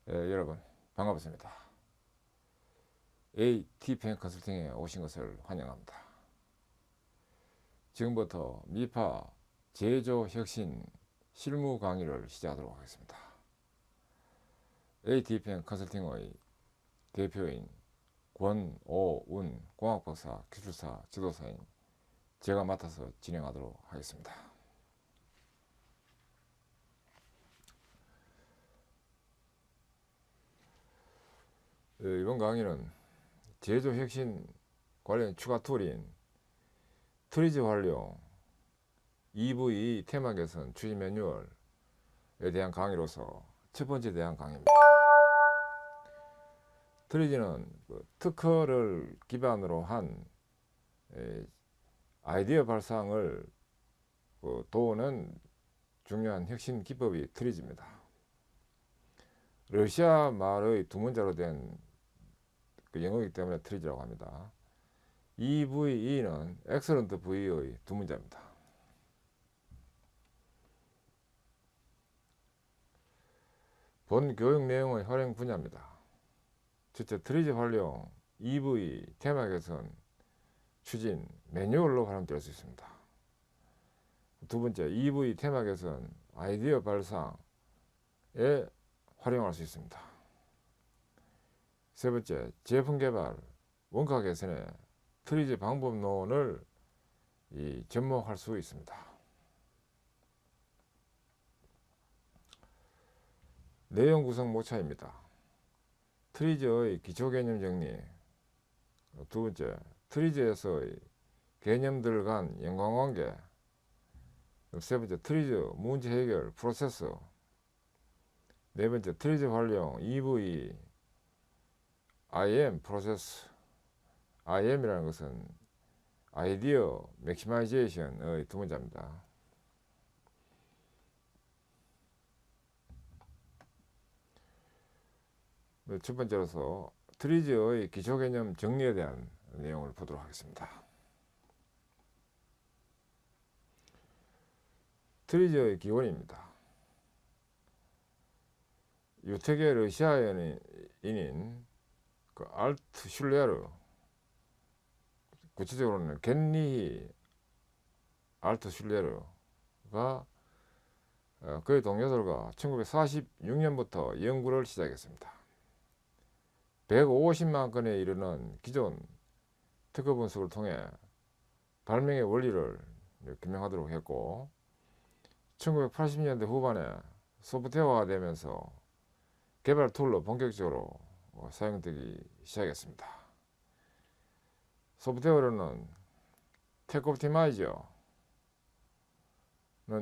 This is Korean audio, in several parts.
여러분 반갑습니다. ATPN 컨설팅에 오신 것을 환영합니다. 지금부터 미파 제조혁신 실무 강의를 시작하도록 하겠습니다. ATPN 컨설팅의 대표인 권오운 공학박사, 기술사, 지도사인 제가 맡아서 진행하도록 하겠습니다. 이번 강의는 제조혁신 관련 추가 툴인 트리즈 활용 EV 테마 개선 추진 매뉴얼에 대한 강의로서 첫 번째 대한 강의입니다. 트리즈는 특허를 기반으로 한 아이디어 발상을 도우는 중요한 혁신 기법이 트리즈입니다. 러시아 말의 두 문자로 된 영어이기 때문에 트리즈라고 합니다. EVE는 excellent V의 두 문자입니다. 본 교육 내용의 활용 분야입니다. 첫째, 트리즈 활용 EV 테마 개선 추진 매뉴얼로 활용될 수 있습니다. 두 번째, EV 테마 개선 아이디어 발상에 활용할 수 있습니다. 세 번째, 제품 개발 원가 개선에 트리즈 방법론을 접목할 수 있습니다. 내용 구성 모차입니다. 트리즈의 기초 개념 정리, 두 번째, 트리즈에서의 개념들 간 연관관계, 세 번째, 트리즈 문제 해결 프로세스, 네 번째, 트리즈 활용 EV IM 프로세스. IM이라는 것은 아이디어 맥시마이제이션의 두 문자입니다. 첫 번째로서 트리즈의 기초 개념 정리에 대한 내용을 보도록 하겠습니다. 트리즈의 기원입니다. 유태계 러시아인인 알트 슐레르, 구체적으로는 겐리히 알트 슐레르가 그의 동료들과 1946년부터 연구를 시작했습니다. 150만 건에 이르는 기존 특허 분석을 통해 발명의 원리를 규명하도록 했고, 1980년대 후반에 소프트웨어화되면서 개발 툴로 본격적으로 사용되기 시작했습니다. 소프트웨어로는 텍옵티마이저는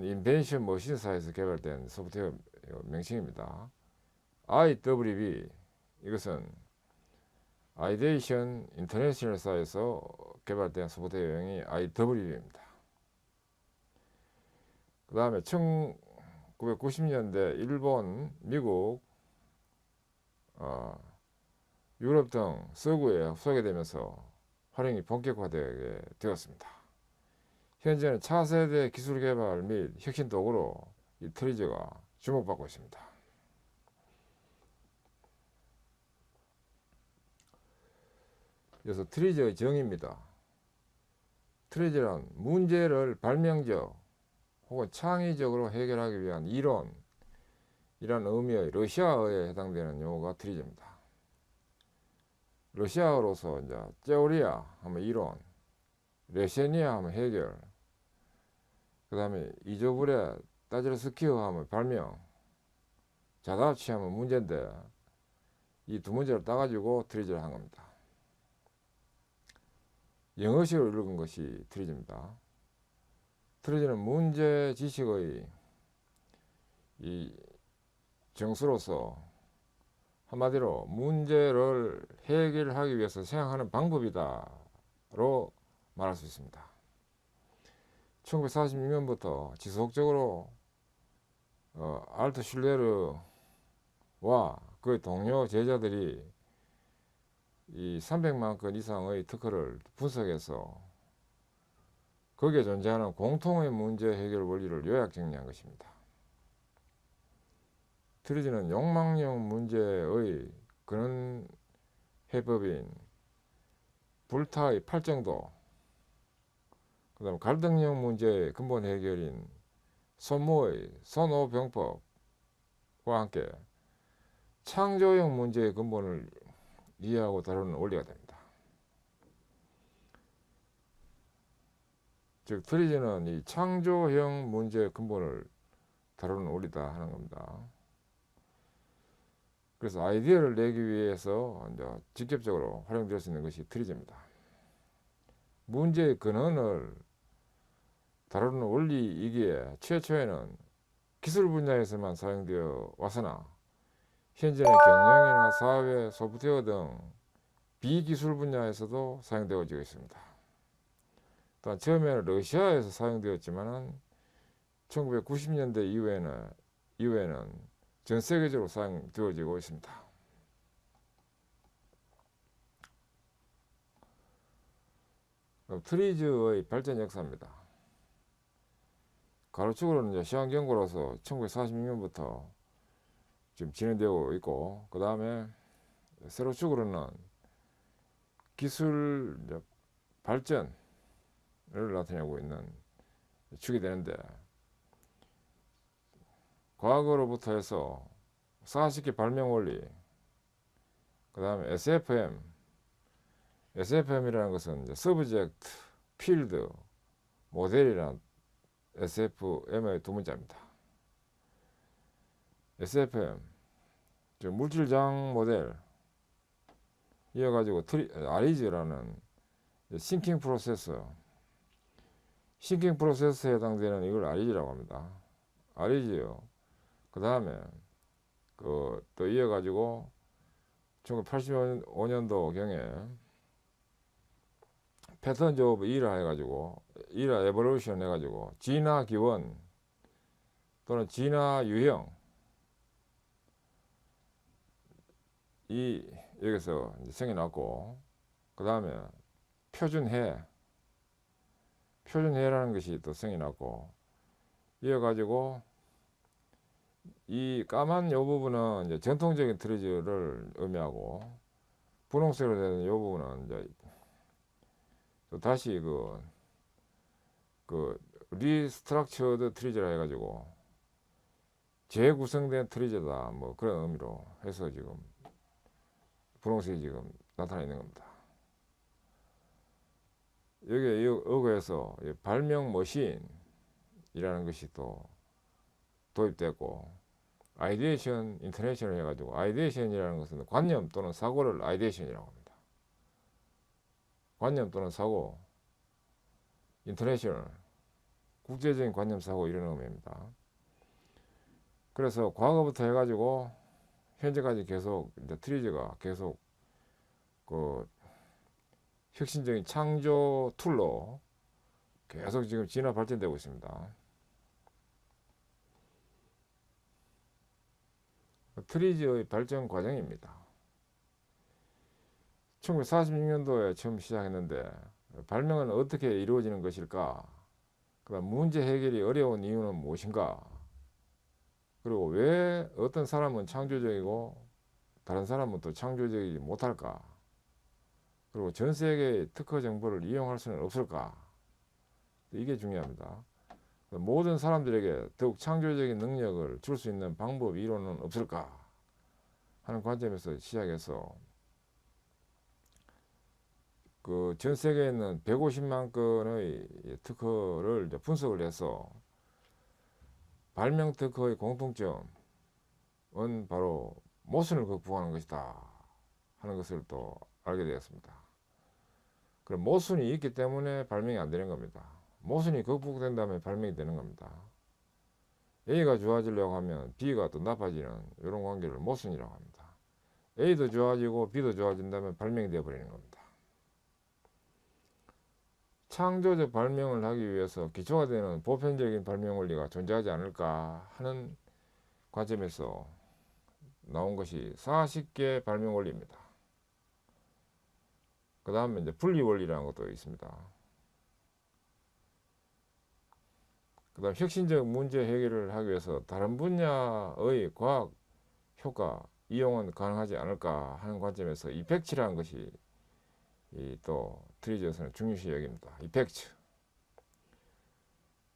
인벤션 머신사에서 개발된 소프트웨어 명칭입니다. IWB 이것은 아이데이션 인터내셔널사에서 개발된 소프트웨어명이 IWB입니다. 그 다음에 1990년대 일본, 미국, 유럽 등 서구에 흡수하게 되면서 활용이 본격화되게 되었습니다. 현재는 차세대 기술 개발 및 혁신 도구로 이 트리즈가 주목받고 있습니다. 그래서 트리즈의 정의입니다. 트리즈란 문제를 발명적 혹은 창의적으로 해결하기 위한 이론이라는 의미의 러시아어에 해당되는 용어가 트리즈입니다. 러시아어로서 이제 테오리아 하면 이론, 레세니아 하면 해결, 그 다음에 이조브레 따젤스키어 하면 발명, 자다치 하면 문제인데 이 두 문제를 따가지고 트리즈를 한 겁니다. 영어식으로 읽은 것이 트리즈입니다. 트리즈는 문제 지식의 이 정수로서 한마디로 문제를 해결하기 위해서 생각하는 방법이다로 말할 수 있습니다. 1946년부터 지속적으로 알트 슐레르와 그의 동료 제자들이 이 300만 건 이상의 특허를 분석해서 거기에 존재하는 공통의 문제 해결 원리를 요약 정리한 것입니다. 트리지는 욕망형 문제의 근원 해법인 불타의 팔정도, 그 다음 갈등형 문제의 근본 해결인 손모의 손오병법과 함께 창조형 문제의 근본을 이해하고 다루는 원리가 됩니다. 즉 트리지는 이 창조형 문제의 근본을 다루는 원리다 하는 겁니다. 그래서 아이디어를 내기 위해서 이제 직접적으로 활용될 수 있는 것이 트리지입니다. 문제의 근원을 다루는 원리이기에 최초에는 기술 분야에서만 사용되어 왔으나 현재는 경영이나 사회, 소프트웨어 등 비기술 분야에서도 사용되어지고 있습니다. 또한 처음에는 러시아에서 사용되었지만 1990년대 이후에는 전 세계적으로 사용되어지고 있습니다. 트리즈의 발전 역사입니다. 가로축으로는 시황경고로서 1946년부터 지금 진행되고 있고, 그 다음에 세로축으로는 기술 발전을 나타내고 있는 축이 되는데, 과거로부터 해서 40개 발명 원리, 그 다음에 SFM이라는 것은 서브젝트, 필드, 모델이라는 SFM의 두 문자입니다. SFM, 즉 물질장 모델, 이어가지고 아리즈라는 싱킹 프로세서에 해당되는 이걸 아리즈라고 합니다. 아리즈요. 그 다음에 또 이어가지고 1985년도 경에 패턴즈 오브 이라 해가지고 이라 에볼루션 해가지고 진화 기원 또는 진화 유형, 이 여기서 이제 생겨났고, 그 다음에 표준해라는 것이 또 생겨났고, 이어가지고 이 까만 요 부분은 이제 전통적인 트리즈를 의미하고, 분홍색으로 되는 요 부분은 이제 또 다시 리스트럭처드 트리즈라 해가지고 재구성된 트리즈다, 뭐 그런 의미로 해서 지금 분홍색이 지금 나타나 있는 겁니다. 여기에 의거해서 발명 머신이라는 것이 또 도입됐고, 아이디에이션 인터내셔널 해가지고, 아이디에이션이라는 것은 관념 또는 사고를 아이디에이션이라고 합니다. 관념 또는 사고, 인터내셔널, 국제적인 관념 사고, 이런 의미입니다. 그래서 과거부터 해가지고 현재까지 계속 이제 트리즈가 계속 혁신적인 창조 툴로 계속 지금 진화 발전되고 있습니다. 트리즈의 발전 과정입니다. 1946년도에 처음 시작했는데, 발명은 어떻게 이루어지는 것일까? 그다음 문제 해결이 어려운 이유는 무엇인가? 그리고 왜 어떤 사람은 창조적이고 다른 사람은 또 창조적이지 못할까? 그리고 전 세계의 특허 정보를 이용할 수는 없을까? 이게 중요합니다. 모든 사람들에게 더욱 창조적인 능력을 줄 수 있는 방법, 이론은 없을까 하는 관점에서 시작해서 전 세계에 있는 150만 건의 특허를 분석을 해서 발명 특허의 공통점은 바로 모순을 극복하는 것이다 하는 것을 또 알게 되었습니다. 그럼 모순이 있기 때문에 발명이 안 되는 겁니다. 모순이 극복된다면 발명이 되는 겁니다. A가 좋아지려고 하면 B가 또 나빠지는 이런 관계를 모순이라고 합니다. A도 좋아지고 B도 좋아진다면 발명이 되어버리는 겁니다. 창조적 발명을 하기 위해서 기초가 되는 보편적인 발명 원리가 존재하지 않을까 하는 관점에서 나온 것이 40개 발명 원리입니다. 그 다음에 이제 분리 원리라는 것도 있습니다. 그 다음 혁신적 문제 해결을 하기 위해서 다른 분야의 과학 효과 이용은 가능하지 않을까 하는 관점에서 이펙트라는 것이 또 트리지에서는 중요시 여깁니다. 이펙트.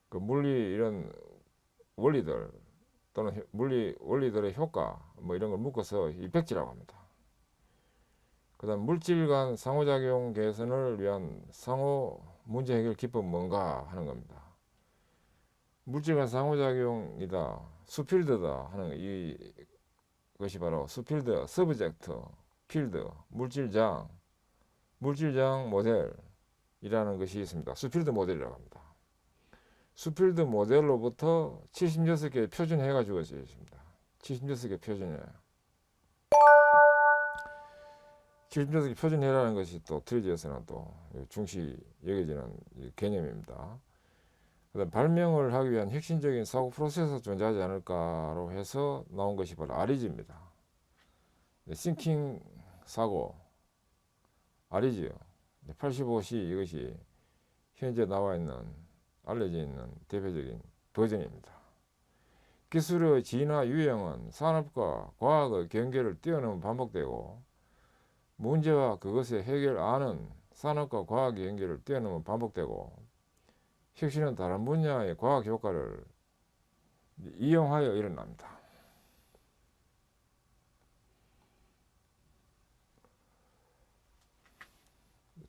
그 물리 이런 원리들 또는 물리 원리들의 효과 뭐 이런 걸 묶어서 이펙트라고 합니다. 그 다음 물질 간 상호작용 개선을 위한 상호 문제 해결 기법은 뭔가 하는 겁니다. 물질 간 상호작용이다, 수필드다 하는 이것이 바로 수필드, 서브젝트, 필드, 물질장 모델이라는 것이 있습니다. 수필드 모델이라고 합니다. 수필드 모델로부터 76개의 표준해가 주어져 있습니다. 76개 표준해. 76개 표준해라는 것이 또 트리지에서는 또 중시 여겨지는 개념입니다. 그다음 발명을 하기 위한 핵심적인 사고 프로세스가 존재하지 않을까로 해서 나온 것이 바로 아리즈입니다. 싱킹 사고 아리즈요. 85C 이것이 현재 나와 있는 알려져 있는 대표적인 버전입니다. 기술의 진화 유형은 산업과 과학의 경계를 뛰어넘어 반복되고 문제와 그것의 해결안은 산업과 과학의 경계를 뛰어넘어 반복되고 혁신은 다른 분야의 과학 효과를 이용하여 일어납니다.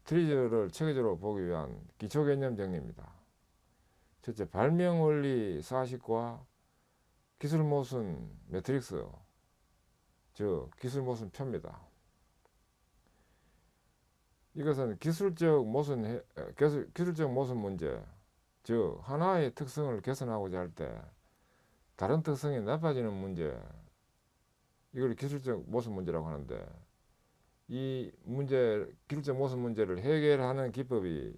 트리저를 체계적으로 보기 위한 기초개념 정리입니다. 첫째, 발명 원리 사식과 기술 모순 매트릭스, 즉 기술 모순 표입니다. 이것은 기술적 모순 문제, 즉 하나의 특성을 개선하고자 할 때 다른 특성이 나빠지는 문제, 이걸 기술적 모순 문제라고 하는데, 이 기술적 모순 문제를 해결하는 기법이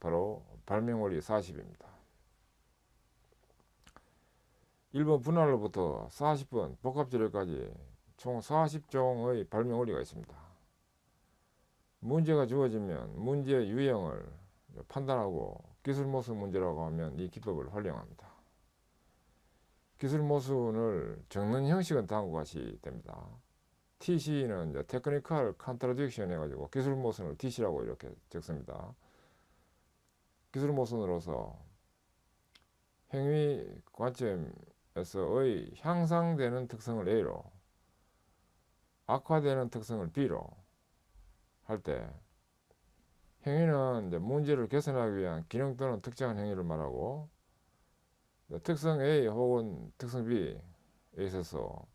바로 발명원리 40입니다. 1번 분할로부터 40번 복합재료까지 총 40종의 발명원리가 있습니다. 문제가 주어지면 문제의 유형을 판단하고 기술 모순 문제라고 하면 이 기법을 활용합니다. 기술 모순을 적는 형식은 다음과 같이 됩니다. TC는 이제 테크니컬 컨트라딕션 해가지고 기술 모순을 TC라고 이렇게 적습니다. 기술 모순으로서 행위 관점에서의 향상되는 특성을 A로, 악화되는 특성을 B로 할 때, 행위는 이제 문제를 개선하기 위한 기능 또는 특정한 행위를 말하고, 특성 A 혹은 특성 B에 있어서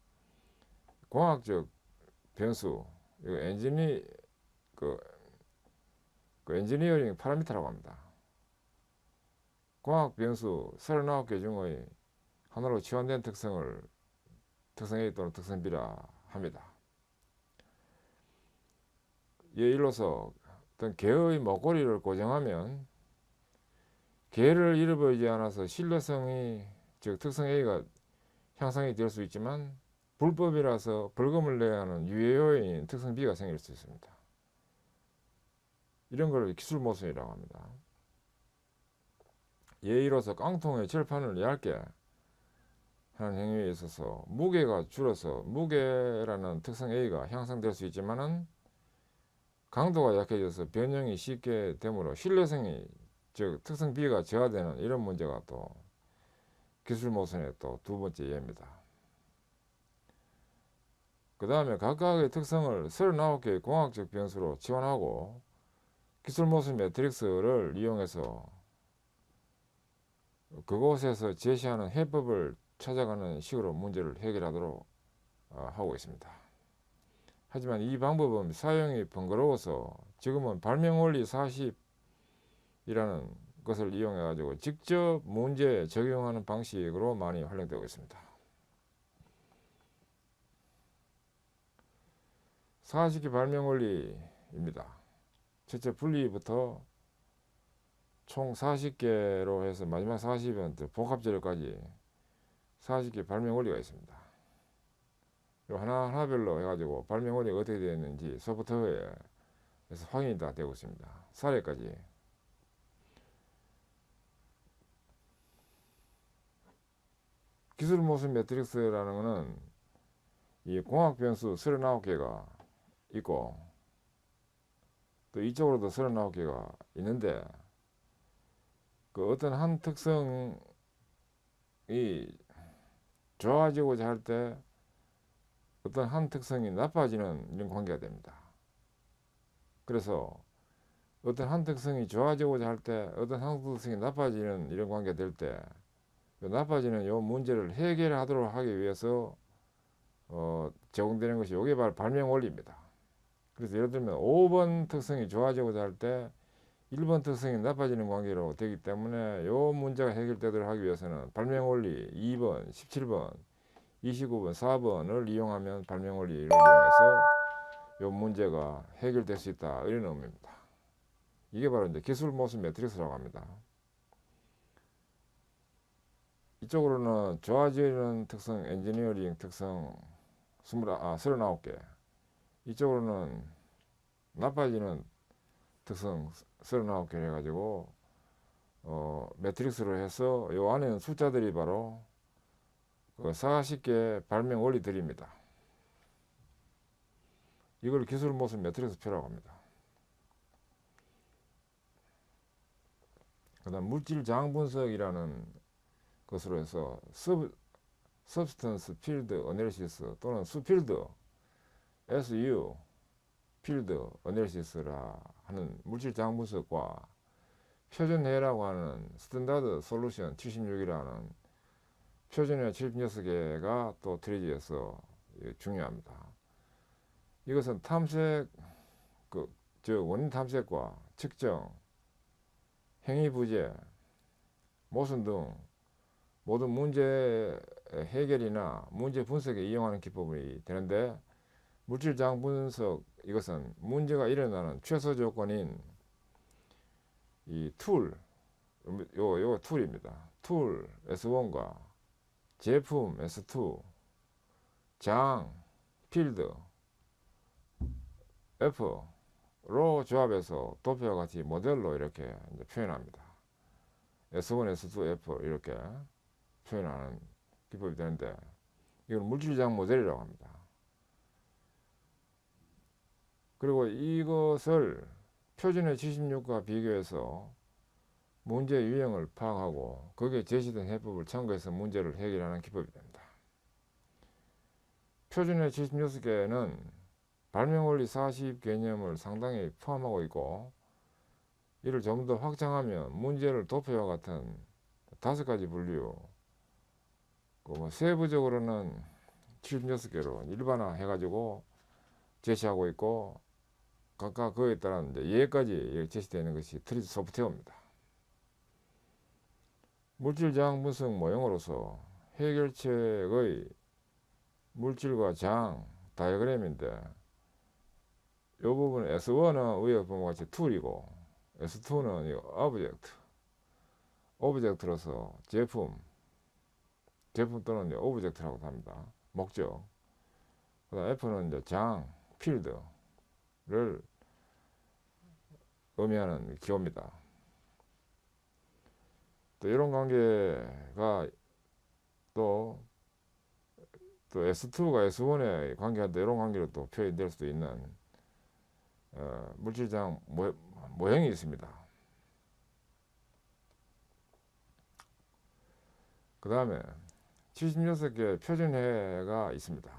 공학적 변수, 이거 엔지니어링 파라미터라고 합니다. 공학 변수 39개 중의 하나로 치환된 특성을 특성 A 또는 특성 B라 합니다. 예를 들어서 어떤 개의 목걸이를 고정하면 개를 잃어버리지 않아서 신뢰성이, 즉 특성 A가 향상이 될 수 있지만 불법이라서 벌금을 내야 하는 유해 요인인 특성 B가 생길 수 있습니다. 이런 걸 기술 모순이라고 합니다. 예를 들어서 깡통의 절판을 얇게 하는 행위에 있어서 무게가 줄어서 무게라는 특성 A가 향상될 수 있지만은 강도가 약해져서 변형이 쉽게 되므로 신뢰성이, 즉 특성 B가 저하되는 이런 문제가 또 기술 모순의 또 두 번째 예입니다. 그 다음에 각각의 특성을 39개의 공학적 변수로 치환하고 기술 모순 매트릭스를 이용해서 그곳에서 제시하는 해법을 찾아가는 식으로 문제를 해결하도록 하고 있습니다. 하지만 이 방법은 사용이 번거로워서 지금은 발명원리 40이라는 것을 이용해 가지고 직접 문제에 적용하는 방식으로 많이 활용되고 있습니다. 40개 발명원리입니다. 첫째, 분리부터 총 40개로 해서 마지막 40은 복합재료까지 40개 발명원리가 있습니다. 하나하나별로 해가지고 발명원리가 어떻게 되어 있는지 소프트웨어에서 확인이 다 되고 있습니다. 사례까지. 기술 모순 매트릭스라는 것은 이 공학 변수 39개가 있고 또 이쪽으로도 39개가 있는데 그 어떤 한 특성이 좋아지고자 할 때 어떤 한 특성이 나빠지는 이런 관계가 됩니다. 그래서 어떤 한 특성이 좋아지고자 할 때 어떤 한 특성이 나빠지는 이런 관계가 될 때 나빠지는 요 문제를 해결하도록 하기 위해서 제공되는 것이 요게 바로 발명 원리입니다. 그래서 예를 들면 5번 특성이 좋아지고자 할 때 1번 특성이 나빠지는 관계로 되기 때문에 요 문제가 해결되도록 하기 위해서는 발명 원리 2번, 17번, 29번, 4번을 이용하면 발명 원리를 이용해서 요 문제가 해결될 수 있다, 이런 의미입니다. 이게 바로 이제 기술 모순 매트릭스라고 합니다. 이쪽으로는 좋아지는 특성, 엔지니어링 특성 39개, 이쪽으로는 나빠지는 특성 39개 해가지고 매트릭스로 해서 요 안에는 숫자들이 바로 그 40개 발명 원리들입니다. 이걸 기술 모순 매트릭스 표라고 합니다. 그 다음 물질 장 분석이라는 것으로 해서 Substance Field Analysis 또는 수필드 SU 필드 어널리시스라 하는 물질 장 분석과 표준해라고 하는 스탠다드 솔루션 76이라는 표준해 76개가 또 트리지에서 중요합니다. 이것은 탐색 즉 원인 탐색과 측정, 행위 부재, 모순 등 모든 문제 해결이나 문제 분석에 이용하는 기법이 되는데, 물질장 분석 이것은 문제가 일어나는 최소 조건인 이 툴, 요 툴입니다. 툴 S1과 제품 S2, 장 필드 F로 조합해서 도표와 같이 모델로 이렇게 이제 표현합니다. S1, S2, F 이렇게 표현하는 기법이 되는데, 이건 물질장 모델이라고 합니다. 그리고 이것을 표준의 76과 비교해서 문제 유형을 파악하고 거기에 제시된 해법을 참고해서 문제를 해결하는 기법이 됩니다. 표준의 76개는 발명원리 40 개념을 상당히 포함하고 있고, 이를 좀 더 확장하면 문제를 도표와 같은 5가지 분류, 세부적으로는 76개로 일반화 해가지고 제시하고 있고, 각각 그에 따른 이제 예까지 제시되는 것이 트리지 소프트웨어입니다. 물질장 분석 모형으로서 해결책의 물질과 장 다이어그램인데, 이 부분 S1은 위에 보면 같이 툴이고 S2는 오브젝트로서 제품 또는 오브젝트라고 합니다. 목적. 그다음 F는 이제 장 필드를 의미하는 기호입니다. 또 이런 관계가 또 S2가 S1의 관계가 이런 관계로 또 표현될 수도 있는 물질장 모형이 있습니다. 그 다음에 76개 표준해가 있습니다.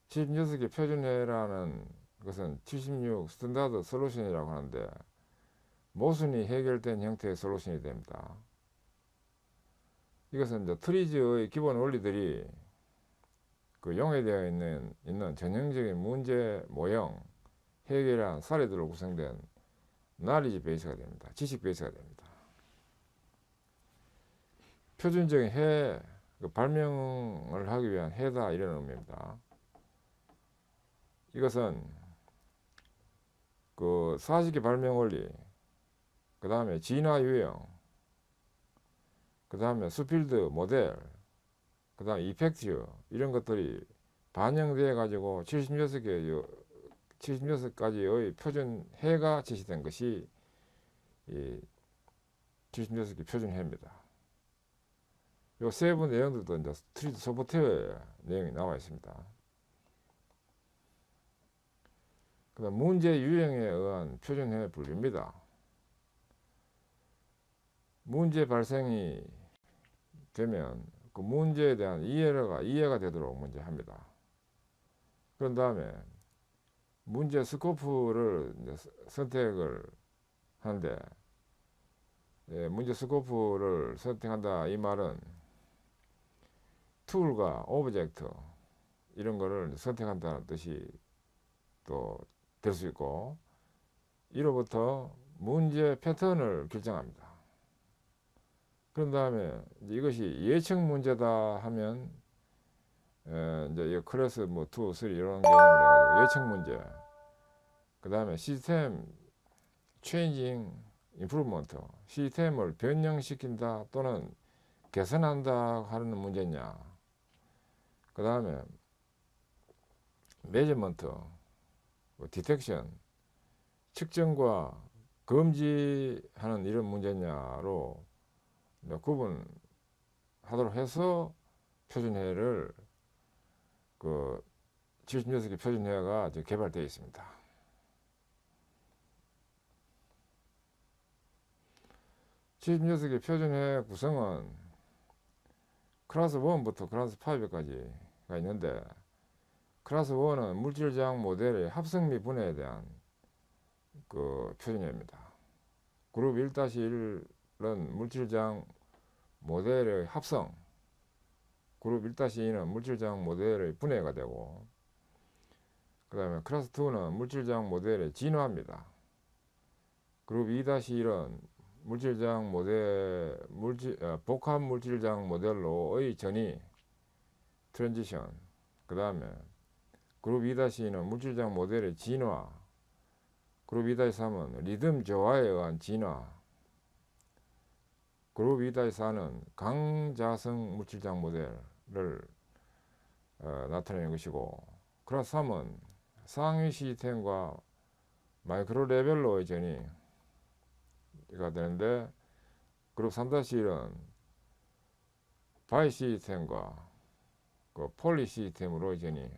76개 표준해라는 것은 76 스탠다드 솔루션이라고 하는데, 모순이 해결된 형태의 솔루션이 됩니다. 이것은 이제 트리즈의 기본 원리들이 용해되어 있는 전형적인 문제 모형 해결한 사례들로 구성된 나리지 베이스가 됩니다. 지식 베이스가 됩니다. 표준적인 발명을 하기 위한 해다, 이런 의미입니다. 이것은 40개 발명 원리, 그 다음에 진화 유형, 그 다음에 수필드 모델, 그 다음에 이펙트, 이런 것들이 반영되어 가지고 76가지의 표준해가 제시된 것이 이 76개 표준해입니다. 요 세부 내용들도 이제 트리지 소프트웨어에 내용이 나와 있습니다. 그다음 문제 유형에 의한 표준해 분류입니다. 문제 발생이 되면 그 문제에 대한 이해가 되도록 먼저 합니다. 그런 다음에 문제 스코프를 선택을 하는데, 문제 스코프를 선택한다 이 말은 툴과 오브젝트 이런 거를 선택한다는 뜻이 또 될 수 있고, 이로부터 문제 패턴을 결정합니다. 그런 다음에 이것이 예측 문제다 하면 이제 이 클래스 뭐 2, 3 이런 개념을 해가지고 예측 문제. 그 다음에 시스템 체인징 임프루먼트, 시스템을 변형시킨다 또는 개선한다 하는 문제냐. 그 다음에 메저먼트, 디텍션, 측정과 금지하는 이런 문제냐로 구분하도록 해서 표준해를 76개 표준해가 개발되어 있습니다. (76개) 표준해 구성은 클래스 1부터 클래스 5까지가 있는데, 클래스 1은 물질장 모델의 합성 및 분해에 대한 표준해입니다. 그룹 1-1은 물질장 모델의 합성, 그룹 1-2는 물질장 모델의 분해가 되고, 그 다음에 클래스 2는 물질장 모델의 진화입니다. 그룹 2-1은 물질장 모델, 복합 물질장 모델로의 전이, 트랜지션. 그 다음에 그룹 2-2는 물질장 모델의 진화, 그룹 2-3은 리듬 조화에 의한 진화, 그룹 2-4는 강자성 물질장 모델을 나타내는 것이고, 클래스 3은 상위 시스템과 마이크로 레벨로의 전이가 되는데, 그룹 3-1은 바이 시스템과 폴리 시스템으로의 전이,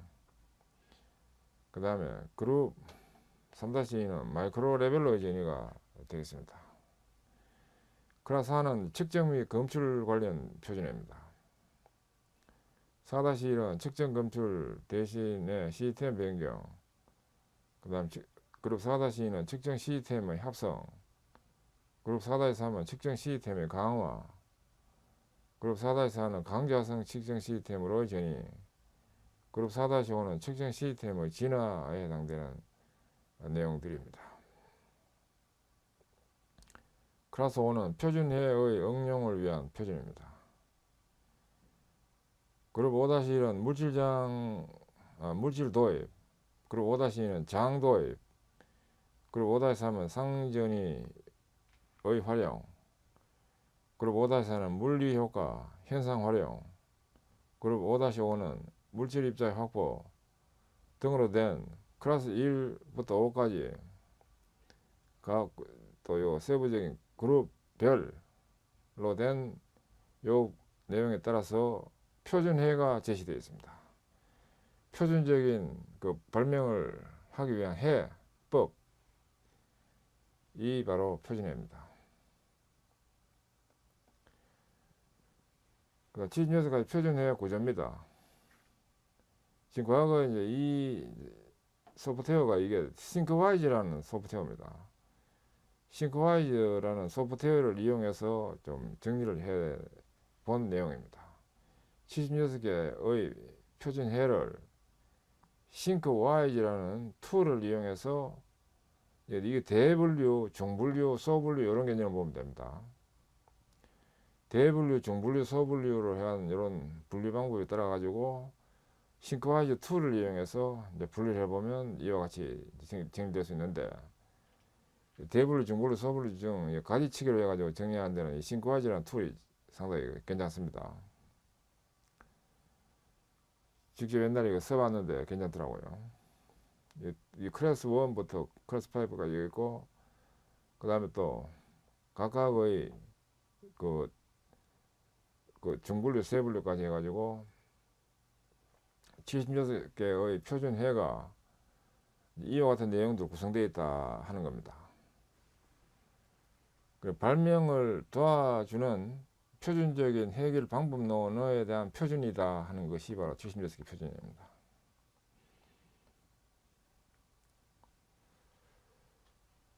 그 다음에 그룹 3-2는 마이크로 레벨로의 전이가 되겠습니다. 클래스 4는 측정 및 검출 관련 표준해입니다. 4-1은 측정 검출 대신에 시스템 변경, 그 다음 그룹 4-2는 측정 시스템의 합성, 그룹 4-3은 측정 시스템의 강화, 그룹 4-4는 강자성 측정 시스템으로의 전이, 그룹 4-5는 측정 시스템의 진화에 해당되는 내용들입니다. 클래스 5는 표준해의 응용을 위한 표준입니다. 그룹 5-1은 물질 도입, 그룹 5-2는 장 도입, 그룹 5-3은 상전이의 활용, 그룹 5-4는 물리 효과, 현상 활용, 그룹 5-5는 물질 입자의 확보 등으로 된 클래스 1부터 5까지 또 요 세부적인 그룹별로 된 요 내용에 따라서 표준해가 제시되어 있습니다. 표준적인 발명을 하기 위한 해법, 이 바로 표준해입니다. 76가지 표준해 구조입니다. 지금 과거 이제 이 소프트웨어가 이게 싱크와이즈라는 소프트웨어입니다. 싱크와이즈라는 소프트웨어를 이용해서 좀 정리를 해 본 내용입니다. 76개의 표준해를 싱크와이즈라는 툴을 이용해서, 이게 대분류, 중분류, 소분류 이런 개념을 보면 됩니다. 대분류, 중분류, 소분류를 한 이런 분류 방법에 따라 가지고 싱크와이즈 툴을 이용해서 이제 분류를 해보면 이와 같이 정리될 수 있는데, 대분류, 중분류, 소분류 중 가지치기로 해가지고 정리하는 데는 이 싱크와이즈라는 툴이 상당히 괜찮습니다. 직접 옛날에 이거 써봤는데 괜찮더라고요. 이 클래스 1부터 클래스 5까지 있고, 그 다음에 또 각각의 중분류, 세분류까지 해가지고 76개의 표준해가 이와 같은 내용도 구성되어 있다 하는 겁니다. 발명을 도와주는 표준적인 해결 방법론에 대한 표준이다 하는 것이 바로 76개 표준입니다.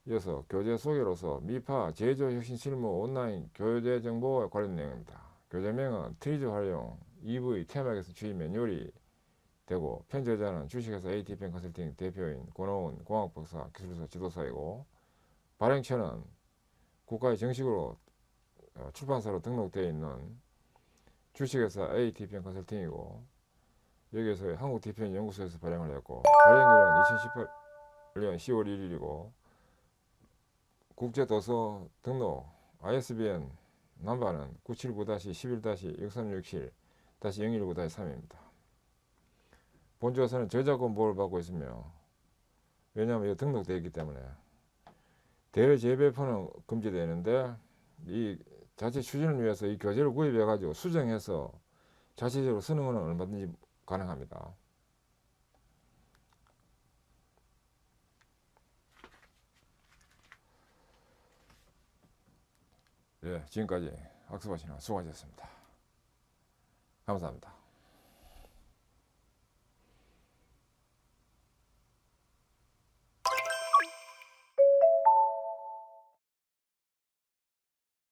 이어서 교재 소개로서 미파 제조 혁신 실무 온라인 교재 정보와 관련 내용입니다. 교재명은 트리즈 활용 EV 테마에서 주의 매뉴얼이 되고 편저자는 주식회사 ATPM 컨설팅 대표인 권호은 공학박사 기술사 지도사이고 발행처는 국가에 정식으로 출판사로 등록되어 있는 주식회사 ATPM 컨설팅이고 여기에서 한국대표연구소에서 발행을 했고 발행일은 2018년 10월 1일이고 국제도서 등록 ISBN 넘버는 979-11-6367-019-3입니다. 본조서는 저작권 보호를 받고 있으며 왜냐하면 이거 등록되어 있기 때문에 대외 재배포는 금지되는데 이 자체 추진을 위해서 이 교재를 구입해 가지고 수정해서 자체적으로 쓰는 것은 얼마든지 가능합니다. 네, 지금까지 학습하시느라 수고하셨습니다. 감사합니다.